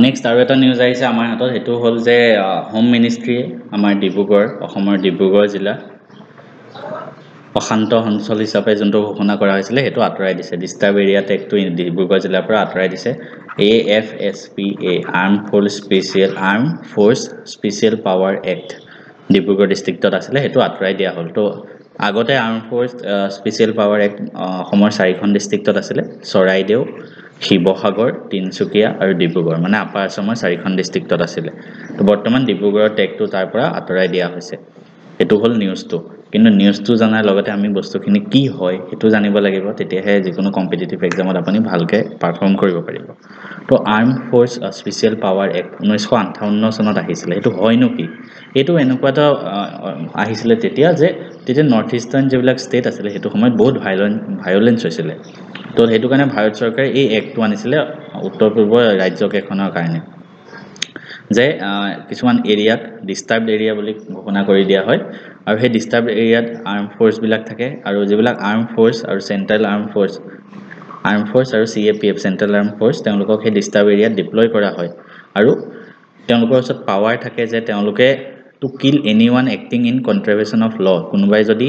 next আৰু এটা news আহিছে আমাৰ হাতত হেতু হল যে হোম মিনিষ্ট্ৰীয়ে আমাৰ ডিব্ৰুগড় অসমৰ ডিব্ৰুগড় জিলা অশান্ত অঞ্চল হিচাপে যোনটো ঘোষণা কৰা হৈছিল হেতু আঁতৰাই দিছে ডিস্টাৰ্ব এৰিয়া টেগটো ডিব্ৰুগড় জিলাৰ পৰা আঁতৰাই দিছে AFSPA arm force special power act Dibrugarh ডিস্ট্ৰিক্টত আছিল হেতু আঁতৰাই দিয়া হ'ল তো আগতে arm force special power act অসমৰ 4খন ডিস্ট্ৰিক্টত আছিল চৰাইদেউ শিৱসাগৰ তিনচুকীয়া আৰু ডিব্ৰুগড় মানে আপাৰ আসামৰ 4খন ডিস্ট্ৰিক্টত আছিল তো বৰ্তমান ডিব্ৰুগড়ৰ টেগটো তাৰ পৰা আঁতৰাই দিয়া হৈছে এটো হল নিউজটো কিন্তু নিউজটো জানাৰ লগতে আমি বস্তুখিনি কি হয় হেতু জানিব লাগিব তেতিয়াহে যিকোনো কম্পিটিটিভ এক্সামত আপুনি ভালকে পাৰফৰ্ম কৰিব পাৰিব তো arm force special power act 1958 চনত আহিছিল হেতু হয়নো কি এটো এনেকুৱাটা আহিছিল তেতিয়া যে নৰ্থ ইষ্টাৰ্ণ যিবিলাক ষ্টেট আছিল হেতু সময়ত বহুত ভায়োলেন্স হৈছিল তো হেতু কাৰণে ভাৰত চৰকাৰে এই এক্টটো আনিছিল উত্তৰ পূৰ্ব ৰাজ্যকেইখনৰ কাৰণে যে কিছুমান এৰিয়াক ডিস্টাৰ্বড এৰিয়া বুলি ঘোষণা কৰি দিয়া হয় আৰু সেই ডিস্টাৰ্বড এৰিয়াত আৰ্ম ফোৰ্স বিলাক থাকে আৰু যিবিলাক আৰ্ম ফোৰ্স আৰু সেন্ট্ৰাল আৰ্ম ফোৰ্স আৰু CAPF সেন্ট্ৰাল আৰ্ম ফোৰ্স তেওঁলোকক সেই ডিস্টাৰ্বড এৰিয়াত ডিপ্লয় কৰা হয় আৰু তেওঁলোকৰ ওচৰত পাৱাৰ থাকে যে তেওঁলোকে to kill anyone acting in contravention of law কোনোবাই যদি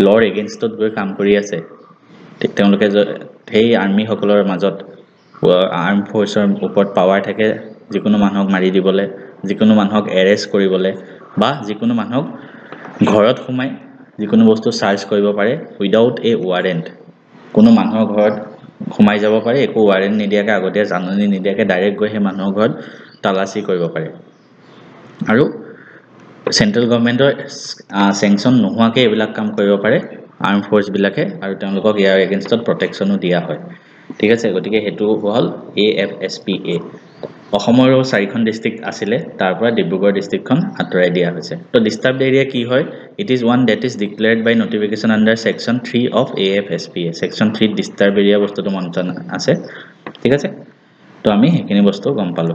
লৰ এগেইনষ্টত গৈ কাম কৰি আছে তেওঁলোকে সেই আৰ্মি সকলৰ মাজত আৰ্ম ফোৰ্সৰ ওপৰত পাৱাৰ থাকে যিকোনো মানুহক মাৰি দিবলে যিকোনো মানুহক এৰেষ্ট কৰিবলে বা যিকোনো মানুহক ঘৰত সোমাই যিকোনো বস্তু সাৰ্চ কৰিব পাৰে উইদাউট এ ৱাৰেন্ট কোনো মানুহৰ ঘৰত সোমাই যাব পাৰে একো ৱাৰেন্ট নিদিয়াকে আগতে জাননী নিদিয়াকে ডাইৰেক্ট গৈ সেই মানুহৰ ঘৰত তালাচী কৰিব পাৰে আৰু সেন্ট্ৰেল গভৰ্নমেন্টৰ স্যাংচন নোহোৱাকে এইবিলাক কাম কৰিব পাৰে আৰ্ম ফোৰ্স বিলাকে আৰু তেওঁলোকক ইয়াৰ এগেইনষ্টত প্ৰটেকচনো দিয়া হয় ঠিক আছে গতিকে হেতু হল AFSPA অসমৰ 4খন ডিস্ট্ৰিক্ট আছিল তাৰ পৰা ডিব্ৰুগড় ডিস্ট্ৰিক্টখন আঁতৰাই দিয়া হৈছে তো ডিস্টাৰ্বড এৰিয়া কি হয় it is one that is declared by notification under section 3 of AFSPA section 3 disturb area বস্তুটো মনত আছে ঠিক আছে তো আমি হেখিনি বস্তু গম পালো